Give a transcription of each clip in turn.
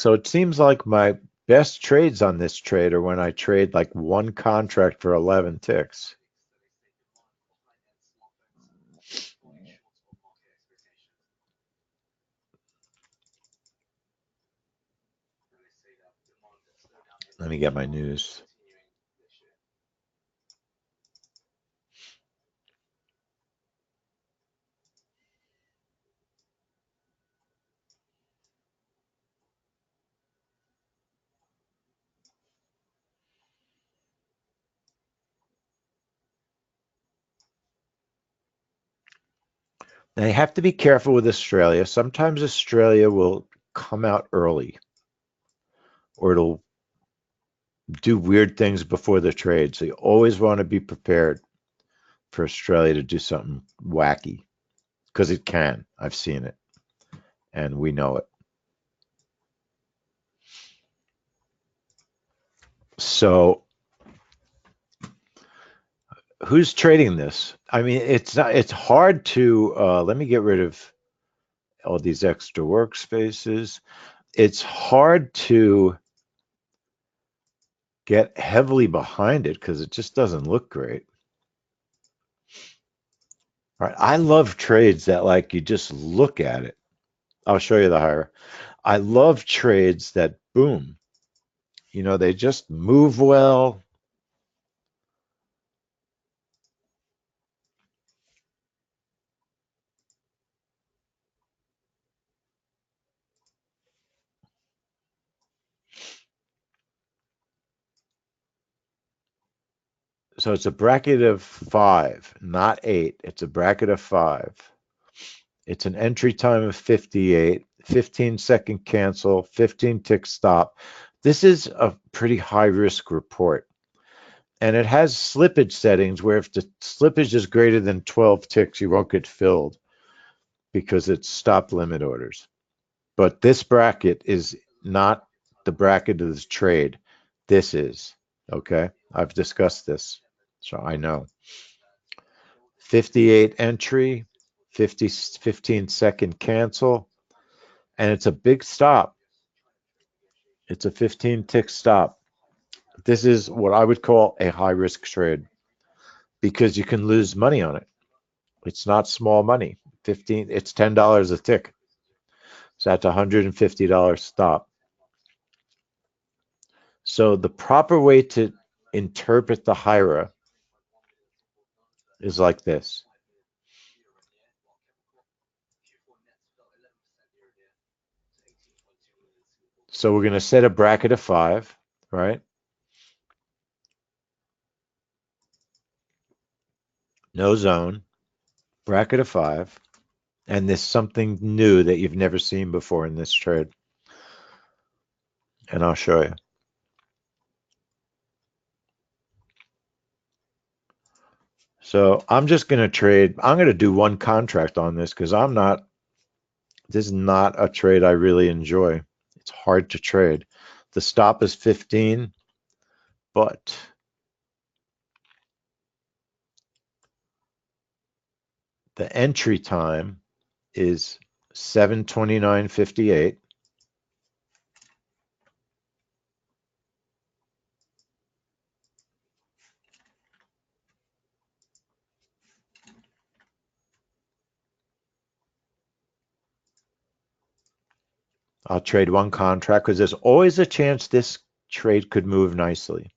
So it seems like my best trades on this trade are when I trade like one contract for 11 ticks. Let me get my news. Now you have to be careful with Australia. Sometimes Australia will come out early or it'll do weird things before the trade. So you always want to be prepared for Australia to do something wacky because it can. I've seen it and we know it. So who's trading this? I mean, it's not, it's hard to, let me get rid of all these extra workspaces. It's hard to get heavily behind it because it just doesn't look great. All right, I love trades that like you just look at it. I'll show you the higher. I love trades that boom, you know, they just move well. So it's a bracket of 5, not 8. It's a bracket of 5. It's an entry time of 58, 15-second cancel, 15 tick stop. This is a pretty high risk report. And it has slippage settings where if the slippage is greater than 12 ticks, you won't get filled because it's stop limit orders. But this bracket is not the bracket of this trade. This is, okay? I've discussed this, so I know. 58 entry, 15-second cancel, and it's a big stop. It's a 15 tick stop. This is what I would call a high risk trade because you can lose money on it. It's not small money. 15, it's $10 a tick. So that's $150 stop. So the proper way to interpret the HIRA is like this. So we're going to set a bracket of 5, right? No zone, bracket of 5, and there's something new that you've never seen before in this trade. And I'll show you. So I'm just going to trade. I'm going to do one contract on this because this is not a trade I really enjoy. It's hard to trade. The stop is 15, but the entry time is 7:29:58. I'll trade one contract because there's always a chance this trade could move nicely.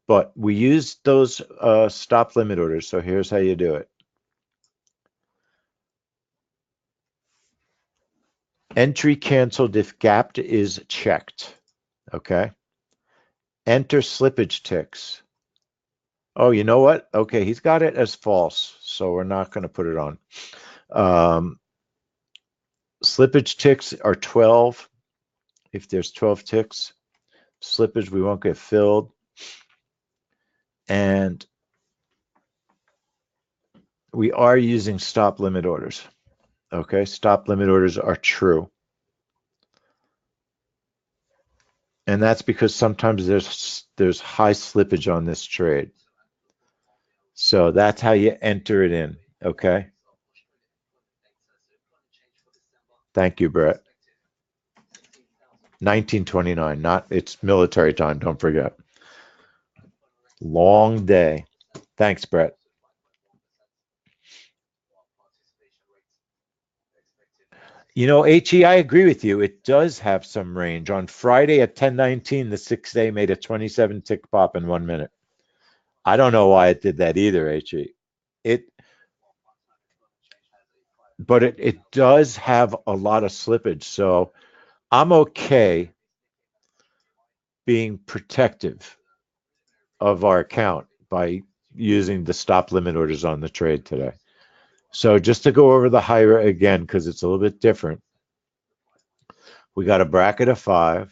But we use those stop limit orders. So here's how you do it. Entry canceled if gapped is checked. Okay. Enter slippage ticks. Oh, you know what? Okay, he's got it as false, so we're not going to put it on. Slippage ticks are 12. If there's 12 ticks, slippage, we won't get filled. And we are using stop limit orders. Okay, stop limit orders are true. And that's because sometimes there's high slippage on this trade. So that's how you enter it in, okay? Thank you, Brett. 1929, not it's military time, don't forget. Long day. Thanks, Brett. HE, I agree with you. It does have some range. On Friday at 10:19, the 6-day made a 27 tick pop in 1 minute. I don't know why it did that either, HE. It, but it does have a lot of slippage. So I'm okay being protective of our account by using the stop limit orders on the trade today. So just to go over the higher again, because it's a little bit different, we got a bracket of 5.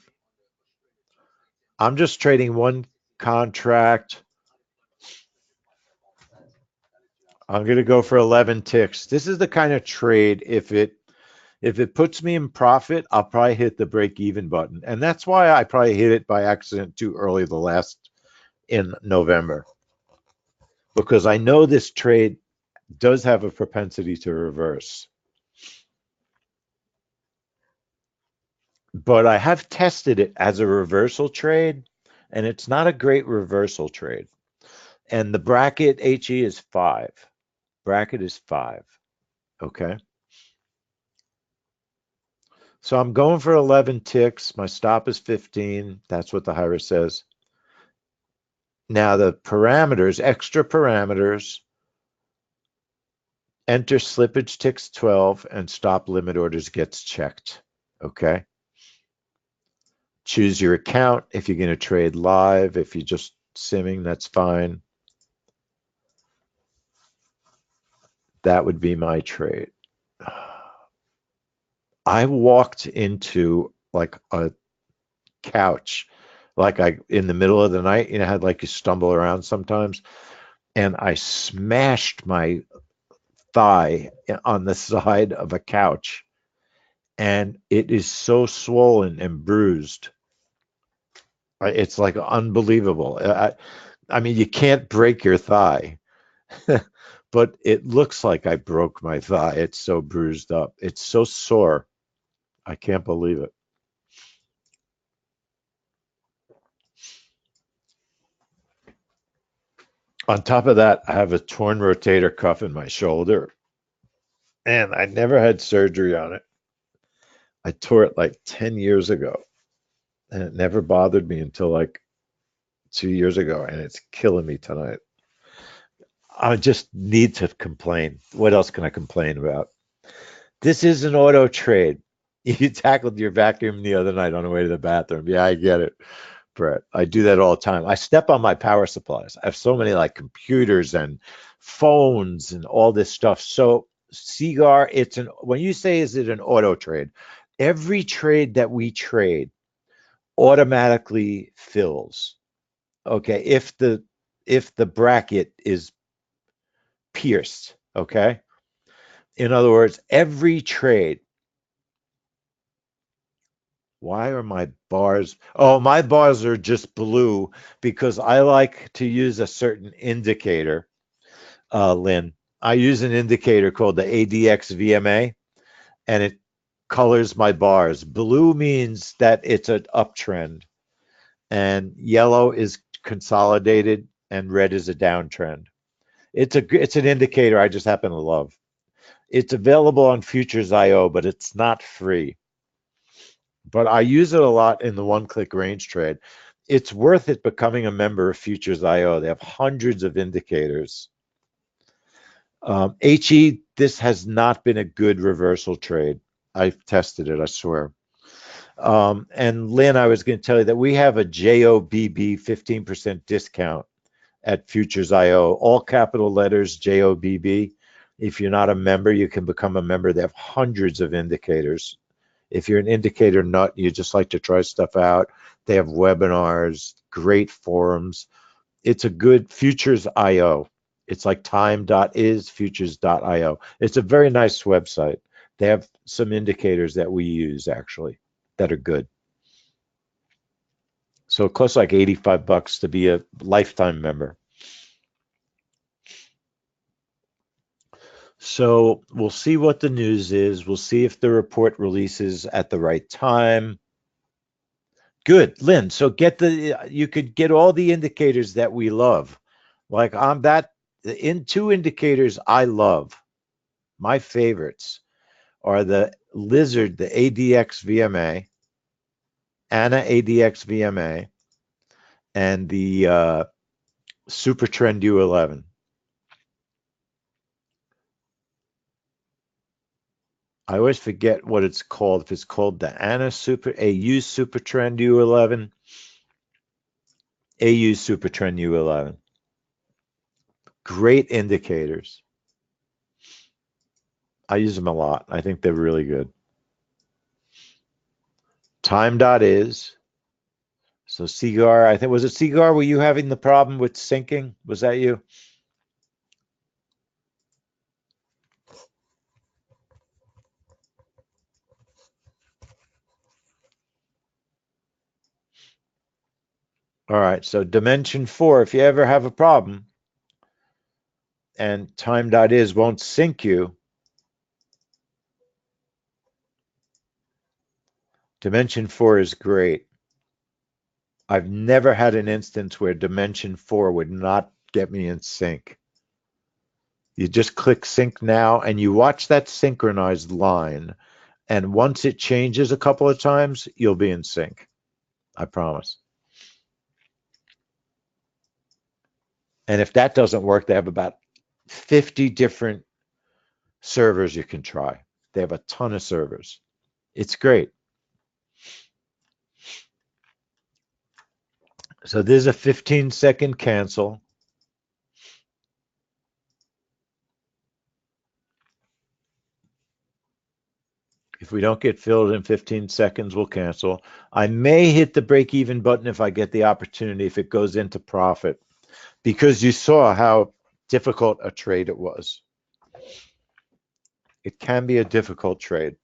I'm just trading one contract. I'm going to go for 11 ticks. This is the kind of trade, if it puts me in profit, I'll probably hit the break even button. And that's why I probably hit it by accident too early the last in November, because I know this trade does have a propensity to reverse. But I have tested it as a reversal trade, and it's not a great reversal trade. And the bracket HE is 5. Bracket is 5. Okay. So I'm going for 11 ticks. My stop is 15. That's what the higher says. Now the parameters, extra parameters, enter slippage ticks 12 and stop limit orders gets checked. Okay. Choose your account if you're going to trade live. If you're just simming, that's fine. That would be my trade. I walked into like a couch, like I in the middle of the night, how like you stumble around sometimes, and I smashed my thigh on the side of a couch, and it is so swollen and bruised. It's like unbelievable. I mean, you can't break your thigh, but it looks like I broke my thigh. It's so bruised up. It's so sore. I can't believe it. On top of that, I have a torn rotator cuff in my shoulder, and I never had surgery on it. I tore it like 10 years ago, and it never bothered me until like 2 years ago, and it's killing me tonight. I just need to complain. What else can I complain about? This is an auto trade. You tackled your vacuum the other night on the way to the bathroom. Yeah, I get it, Brett. I do that all the time. I step on my power supplies. I have so many like computers and phones and all this stuff. So, Seagar, when you say is it an auto trade, every trade that we trade automatically fills. Okay, if the bracket is pierced, okay? In other words, every trade. Why are my bars? Oh, my bars are just blue because I like to use a certain indicator, Lynn. I use an indicator called the ADX VMA, and it colors my bars. Blue means that it's an uptrend, and yellow is consolidated, and red is a downtrend. It's an indicator I just happen to love. It's available on Futures IO, but it's not free. But I use it a lot in the one-click range trade. It's worth it becoming a member of Futures IO. They have hundreds of indicators. HE, this has not been a good reversal trade. I've tested it, I swear. And Lynn, I was going to tell you that we have a JOBB 15% discount at Futures IO, all capital letters JOBB. If you're not a member, you can become a member. They have hundreds of indicators. If you're an indicator nut, you just like to try stuff out, they have webinars, great forums. It's a good Futures IO. It's like time.is, futures.io. It's a very nice website. They have some indicators that we use actually that are good. So it costs like $85 to be a lifetime member. So we'll see what the news is. We'll see if the report releases at the right time. Good, Lynn. So you could get all the indicators that we love. Like on that, in two indicators I love. My favorites are the Lizard, the ADX VMA, ANA ADX VMA, and the Super Trend U11. I always forget what it's called. If it's called the ANA Super AU Super Trend U11, AU Super Trend U11. Great indicators. I use them a lot. I think they're really good. Time.is. So Cigar, I think, was it Cigar? Were you having the problem with syncing? Was that you? All right. So Dimension 4, if you ever have a problem and Time.is won't sync you, Dimension 4 is great. I've never had an instance where Dimension 4 would not get me in sync. You just click sync now and you watch that synchronized line. And once it changes a couple of times, you'll be in sync. I promise. And if that doesn't work, they have about 50 different servers you can try. They have a ton of servers. It's great. So there's a 15-second cancel. If we don't get filled in 15 seconds, we'll cancel. I may hit the break even button if I get the opportunity, if it goes into profit, because you saw how difficult a trade it was. It can be a difficult trade.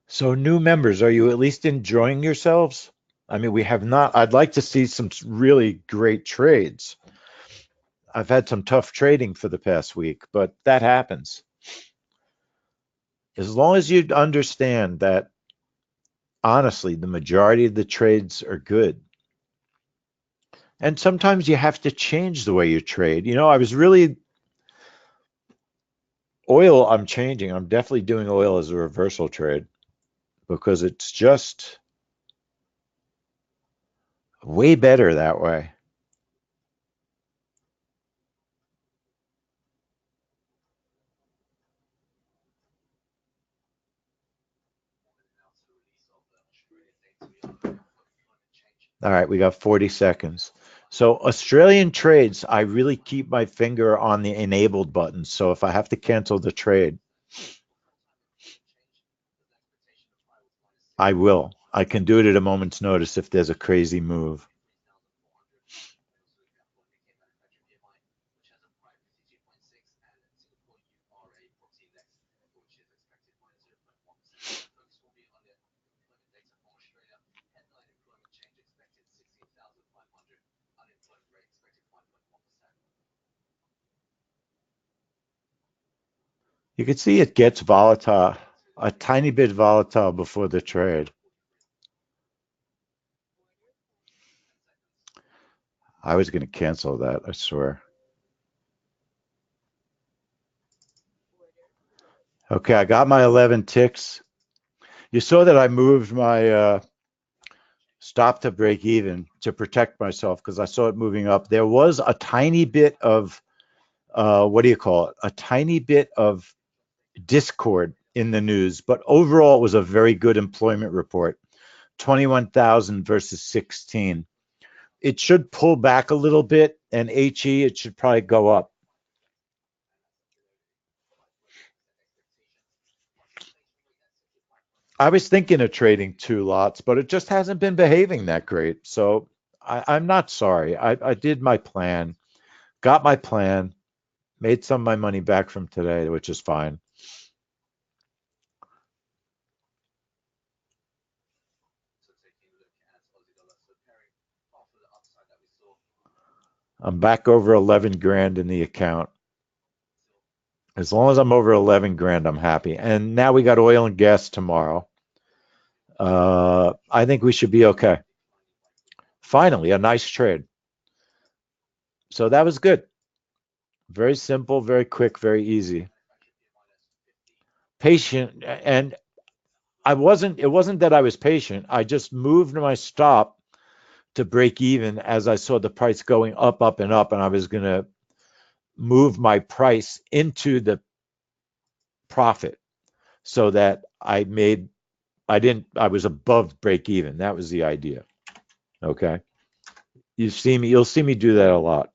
So new members, are you at least enjoying yourselves? I mean, we have not. I'd like to see some really great trades. I've had some tough trading for the past week, but that happens. As long as you understand that, honestly, the majority of the trades are good. And sometimes you have to change the way you trade. You know, I was really oil, I'm changing. I'm definitely doing oil as a reversal trade because it's just way better that way. All right, we got 40 seconds. So Australian trades, I really keep my finger on the enabled button. So if I have to cancel the trade, I will. I can do it at a moment's notice if there's a crazy move. You can see it gets volatile, a tiny bit volatile before the trade. I was going to cancel that, I swear. Okay, I got my 11 ticks. You saw that I moved my stop to break even to protect myself because I saw it moving up. There was a tiny bit of, what do you call it? A tiny bit of discord in the news, but overall it was a very good employment report. 21,000 versus 16. It should pull back a little bit, and HE, it should probably go up. I was thinking of trading two lots, but it just hasn't been behaving that great. So I'm not sorry. I did my plan, got my plan, made some of my money back from today, which is fine. I'm back over 11 grand in the account. As long as I'm over 11 grand, I'm happy. And now we got oil and gas tomorrow. I think we should be okay. Finally, a nice trade. So that was good. Very simple, very quick, very easy. Patient. And it wasn't that I was patient. I just moved my stop to break even as I saw the price going up, up, and up. And I was going to move my price into the profit so that I was above break even. That was the idea. Okay. You'll see me do that a lot.